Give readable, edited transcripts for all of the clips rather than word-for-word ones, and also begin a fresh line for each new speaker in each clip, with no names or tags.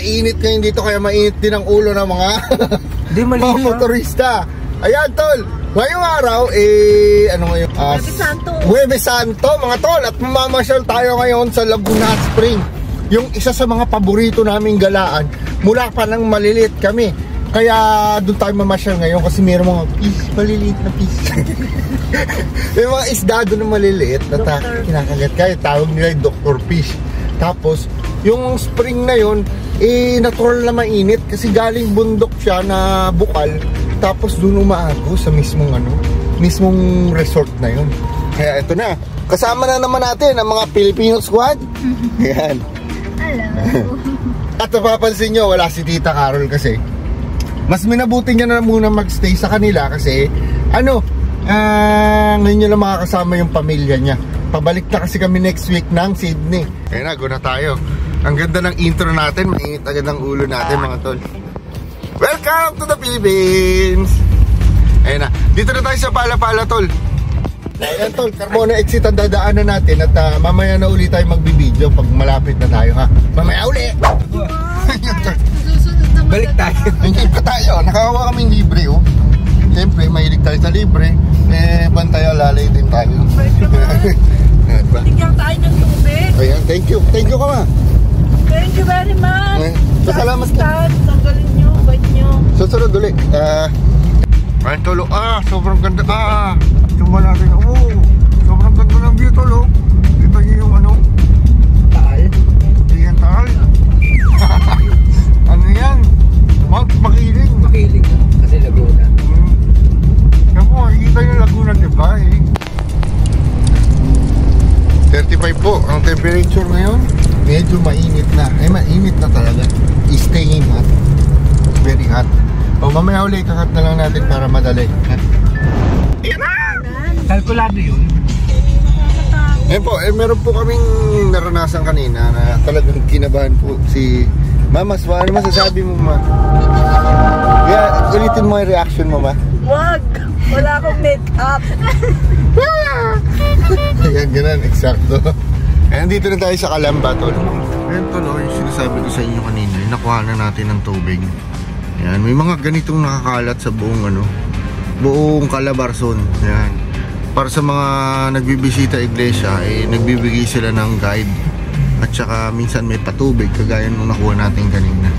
mainit ngayon dito, kaya mainit din ang ulo ng mga mga motorista. Ayan tol, ngayong araw ano ngayon? Huwebes Santo mga tol, at mamamasyal tayo ngayon sa Laguna Hot Spring, yung isa sa mga paborito naming galaan mula pa nang maliliit kami. Kaya doon tayo mamasyal ngayon kasi mayroong mga fish, maliliit na fish. May mga isda doon na maliliit na kinakagat kayo, tawag nila yung Dr. Fish. Tapos yung spring na yun, natural na mainit kasi galing bundok siya na bukal. Tapos doon umaago sa mismong resort na yun. Kaya ito na, kasama na naman natin ang mga Filipino squad. Ayan. Hello. At napapansin nyo, wala si Tita Carol kasi mas minabuti niya na muna magstay sa kanila kasi ngayon niya lang makakasama yung pamilya niya. Pabalik na kasi kami next week ng Sydney. Kaya na, go na tayo. Ang ganda ng intro natin, mainit agad ang ulo natin mga tol. Welcome to the Philippines! Ayun na, dito na tayo sa Pala-Pala tol. Ayan tol, Carmona exit ang dadaanan natin at mamaya na uli tayo magbibideo pag malapit na tayo ha. Mamaya uli! Balik tayo. Hindi pa tayo, nakakuha kaming libre oh. Siyempre, mahilig tayo sa libre. Bantay alalay din tayo.
Bigyan tayo ng tubig.
Ayan, thank you. Thank you ka ma.
Thank you very much.
Salamat ka.
Tanggalin nyo, bait nyo.
Susunod ulit. Ayan tolo. Sobrang ganda. Tumba natin. Sobrang ganda ng view tolo. Kita nyo yung taal. Ayan, taal. Ano yan? Makiling.
Makiling kasi Laguna.
Kaya po, makikita yung Laguna diba 35 po ang temperature ngayon. Medyo mainit na. Mainit na talaga. Staying hot. Very hot. Mamaya uli, kakat na lang natin para madali.
Kalkulado yun.
Po, meron po kaming naranasan kanina na talagang kinabahan po si Mamas. Ano masasabi mo ma? Kaya ulitin mo yung reaction mo ma.
Wag! Wala akong make-up.
Ayan, ganun, eksakto. Ayan, dito na tayo sa Calamba tol. Ayan tol, yung sinasabi ko sa inyo kanina, nakuha na natin ng tubig. Ayan, may mga ganitong nakakalat sa buong Calabarzon. Ayan, para sa mga nagbibisita iglesia, nagbibigay sila ng guide. At saka minsan may patubig kagaya nung nakuha natin kanina.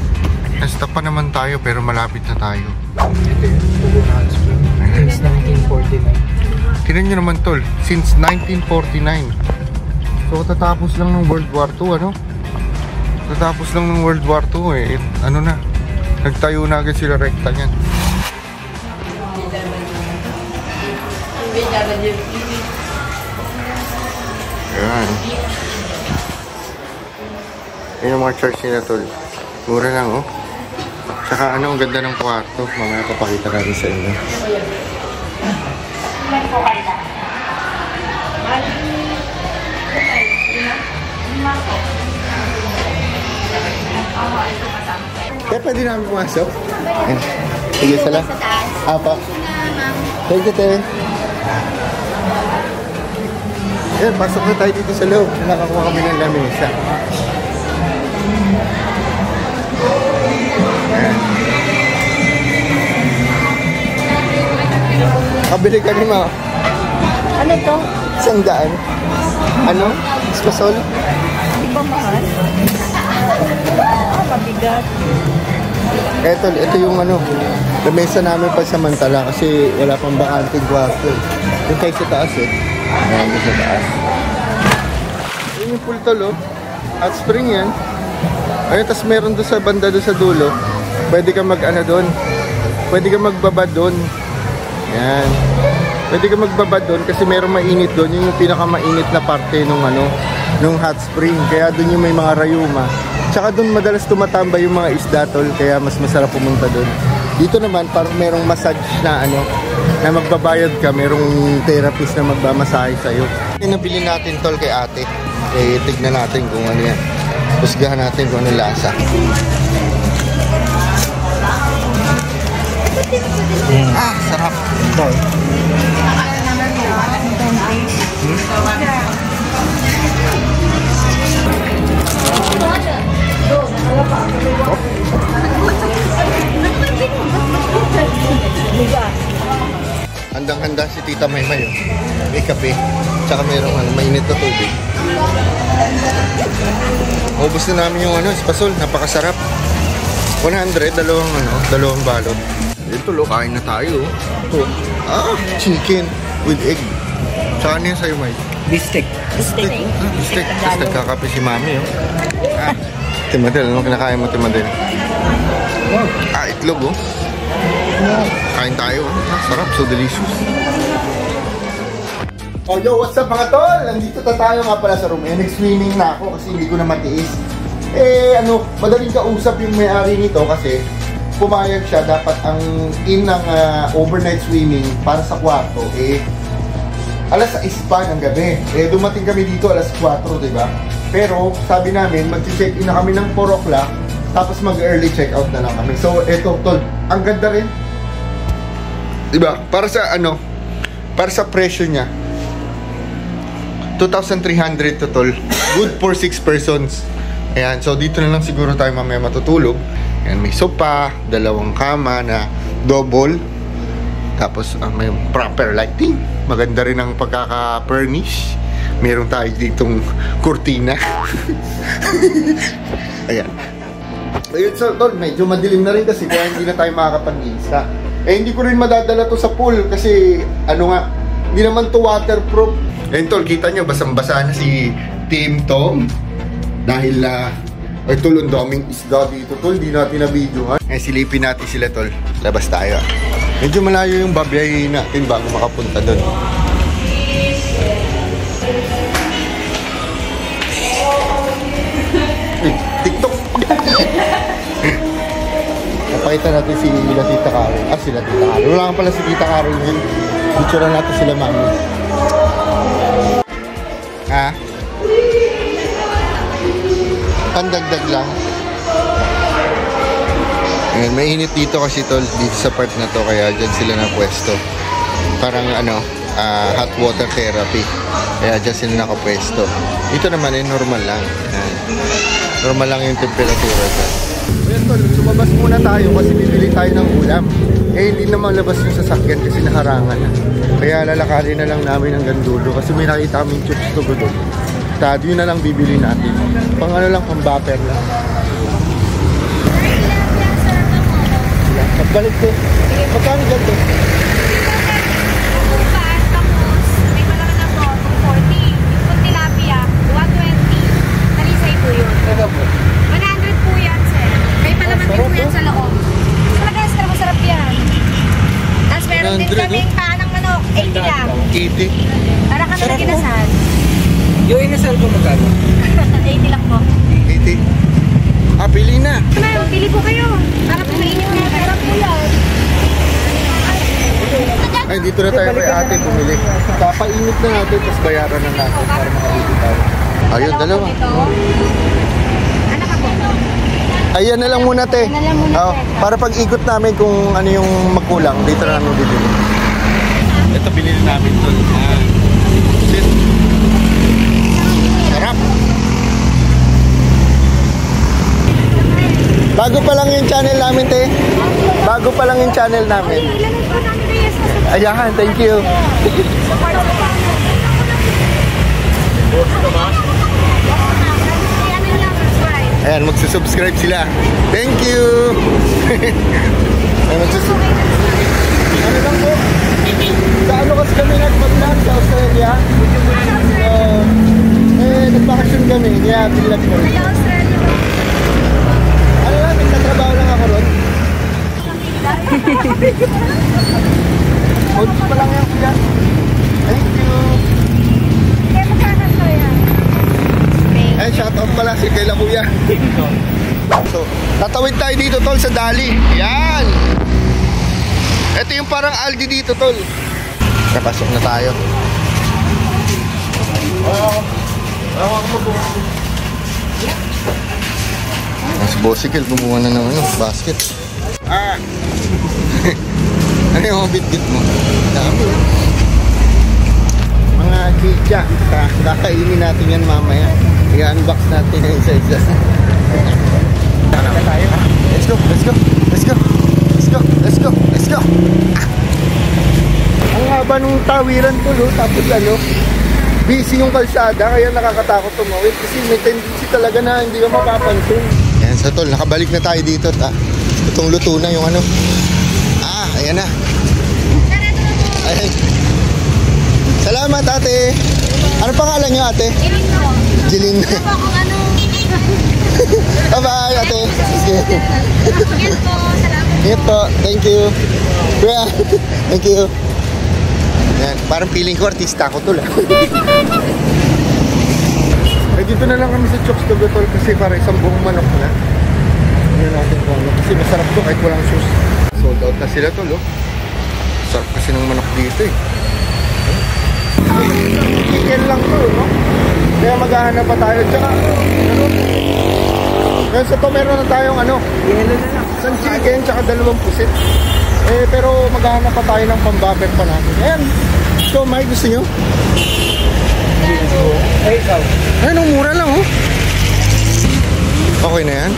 Nasta pa naman tayo pero malapit na tayo.
Ito yung Laguna Hot Spring. Since 1949.
Tignan nyo naman tol, since 1949. So tatapos lang ng World War II Tatapos lang ng World War II na, nagtayo na agad sila rekta niyan. Ayan. Ayan yung mga church nila tol. Mura lang oh. Tsaka ang ganda ng kwarto. Mamaya papakita natin sa inyo. Kaya pwede namin pumasok? Sige, sala. Apa? Thank you, te. Ayan, pasok na tayo dito sa loob. Nakakuha kami ng lamesa. Kabili kami ma.
Ano to?
100. Ano? Espasol?
Di ba mahal? Mabigat.
Ito yung lamesa namin pagsamantala kasi wala pang bakanting kwarto. Yung kayo sa taas Ayan, sa taas. Yung pool tol Hot Spring yan. Ayun, tas meron doon sa banda doon sa dulo. Pwede ka doon. Pwede ka magbabad doon. Yan. Pwede ka magbabad doon kasi merong mainit doon. Yun yung pinakamainit na parte nung hot spring. Kaya doon yung may mga rayuma. Tsaka doon madalas tumatambay yung mga isda tol. Kaya mas masarap pumunta doon. Dito naman parang merong massage na na magbabayad ka. Merong therapist na magbamasahe sa'yo. Yung nabili natin tol kay ate. Tignan natin kung ano yan. Husgahan natin kung ano lasa. Sarap. Handang-handa si Tita Maymay. May kape. Tsaka mayroong mainit na tubig. Ubus na namin yung espasol. Napakasarap. 100, dalawang balot. Ito, kain na tayo. Ito. Chicken with egg. Tsaka ano yun sa'yo, May?
Bistek.
Bistek. Tapos nagkakape si Mami, Timadel, ano kinakain mo, Timadel? Itlog, Kain tayo, sarap, so delicious. Oh, yo, what's up mga tol? Nandito tayo nga pala sa room. Nag-swimming na ako kasi hindi ko na matiis. Madaling kausap yung may-ari nito kasi pumayag siya. Dapat ang ng overnight swimming para sa kwarto, alas 6 pa ng gabi. Dumating kami dito alas 4, diba? Pero sabi namin, mag-check-in na kami ng 4 o'clock, tapos mag-early check-out na lang kami. So, eto, tol, ang ganda rin. Diba? Para sa presyo niya, 2,300 to, tol. Good for 6 persons. Ayan, so dito na lang siguro tayo mamaya matutulog. Ayan, may sopa, 2 kama na double. Tapos may proper lighting. Maganda rin ang pagkaka-furnish. Meron tayo ditong kurtina. Ayan. Ayun, so tol, medyo madilim na rin kasi kaya hindi na tayo makakapag-insta. Hindi ko rin madadala to sa pool kasi hindi naman to waterproof. Ayun tol, kita nyo, basang-basa na si Team Tom. Dahil tol, ang daming isda dito tol, di natin na-videohan. Silipin natin sila tol, labas tayo. Medyo malayo yung babiyahin natin bago makapunta doon. TikTok! Napakita natin sila Tita Carol. Sila Tita Carol. Wala nga pala si Tita Carol ngayon. Picturean natin sila Mami. Pandagdag lang. Ayan, mainit dito kasi tol, dito sa part na to, kaya dyan sila na pwesto. Parang hot water therapy. Kaya dyan sila nakapwesto. Dito naman normal lang. Ayan. Normal lang yung temperatura dyan. Ayan tol, lumabas muna tayo kasi bibili tayo ng ulam. Hindi naman labas yung sasakyan kasi naharangan na. Kaya lalakarin na lang namin hanggang dulo kasi may nakita kaming chips to go doon. Yun na lang bibili natin. Pang lang, pang buffer lang. Magbalik ko. Magkano dyan to?
Bukas, tapos may malaki na po, 240. Yung tilapia, 120. Talisay po yun. 100 po yan, sir. May palaman din po yan sa loob. Talaga, sir, masarap yan. Tapos meron din kaming paanang manok, 80 lang.
80?
Para kami na ginasal.
Yung inasal ko magkano?
80 lang po.
80? Pili na.
Ma'am, pili po kayo. Para po mainit na. Sarap po yan.
Ay, dito na tayo kay ate bumili. Kapainit na natin, tapos bayaran na natin para makabili tayo. Ayun, dalawa.
Anak ako.
Ayan na lang muna, te. Para pag-ikot namin kung ano yung magkulang, dito na namin bibili. Ito, binili namin ito. Sarap. Bago pa lang yung channel namin, te. Bago pa lang yung channel namin. Ayan, thank you. Ayan, magsusubscribe sila. Thank you. Ayan, magsusubscribe. Ano lang po? Kaano kasi kami nagpag-vlog sa Australia? Nagpakasyon kami. Kaya pinilap ko. Ano lang, nagtatrabaho lang ako ron. Kunti pa lang yan kuya. Thank you. Ay, shoutout pala si Kayla kuya. So, tatawid tayo dito tol sa Dali. Yan. Ito yung parang Aldi dito tol. Napasok na tayo. Mas bosikil, gumawa na ng basket. Ano yung bit-bit mo? Dami. Mga chicha. Kakainin natin yan mamaya. I-unbox natin yung isa-isa. Let's go, let's go, let's go, let's go, let's go, let's go. Ang haba nung tawiran ko, tapos busy yung kalsada, kaya nakakatakot tumawid kasi may tendency talaga na hindi ka mapapansin. Yan sa tol, nakabalik na tayo dito. Itong luto na yung ayan na. Ay. Salamat ate. Ano pangalan niyo ate? Jilin. Bye-bye ate. Ingat po. Thank you. Thank you. Yan, parang feeling ko artista ako tol. Eh dito na lang kami sa Chokes to go tol kasi para isang buong manok na. Ano natin kung ano. Kasi masarap to kahit walang sauce. Sold out na sila tol. Sarap kasi ng manok dito eh. Chicken lang to, no? Kaya maghahanap pa tayo. Tsaka, kaya sa to meron na tayong isang chicken, tsaka 2 pusit. Pero maghahanap pa tayo ng pambaber pa natin. Ayan. So, may gusto nyo? Ayan, mura lang, Okay na yan?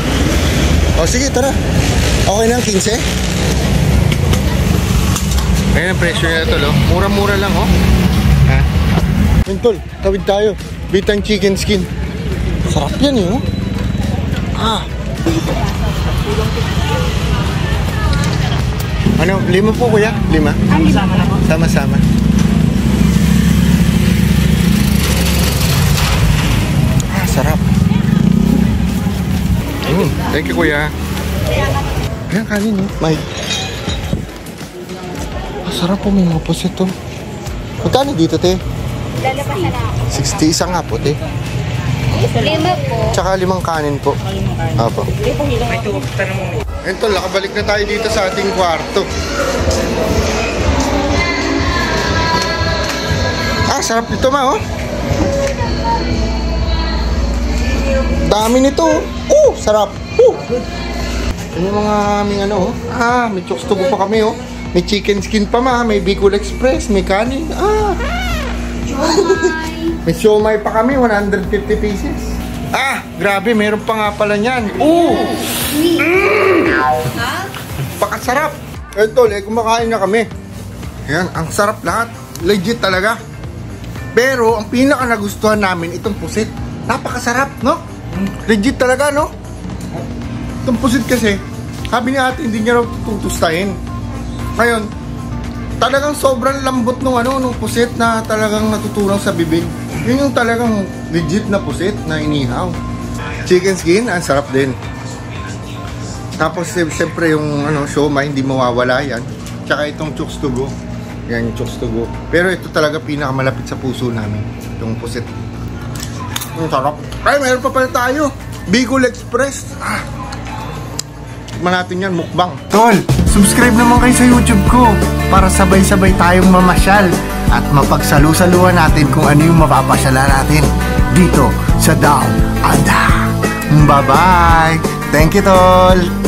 Sige, tara. Okay na ang 15? Ayan ang presyo nila tol, mura-mura lang, Ha? Ayan tol, tawid tayo. Bitang chicken skin. Sarap yan, Ano, 5 po kuya? 5? Sama-sama na po. Sama-sama. Sarap. Thank you kuya. Ayan, kanin Mike. Sarap po, may mga pusit to. Magkano dito, te?
Lalabasan na ako.
60 isang nga po, te.
5 po.
Tsaka 5 kanin po. Apo. Ito, nakabalik na tayo dito sa ating kwarto. Sarap nito Dami nito. Sarap. Yan yung mga aming may chokes to go pa kami, May chicken skin pa may Bicol Express, may kanin. May siomay pa kami, 150 pieces. Grabe, meron pa nga pala niyan. Pakasarap. Ito, kumakain na kami. Ayan, ang sarap lahat. Legit talaga. Pero, ang pinaka nagustuhan namin, itong pusit. Napakasarap, no? Legit talaga, no? Itong pusit kasi, sabi ni ate, hindi niya tutustahin. Ngayon, talagang sobrang lambot nung pusit na talagang natuturang sa bibig. Yun yung talagang legit na pusit na inihaw. Chicken skin, ang sarap din. Tapos siyempre yung siomay, hindi mawawala yan. Tsaka itong chokes to go. Yan yung chokes to go. Pero ito talaga pinakamalapit sa puso namin. Itong pusit. Ang sarap. Ay, meron pa pala tayo. Bicol Express. Tikman natin yan, mukbang. Tol, subscribe naman kayo sa YouTube ko para sabay-sabay tayong mamasyal at mapagsalu-saluhan natin kung ano yung mapapasyalan natin dito sa Down Under. Bye-bye! Thank you, Tol!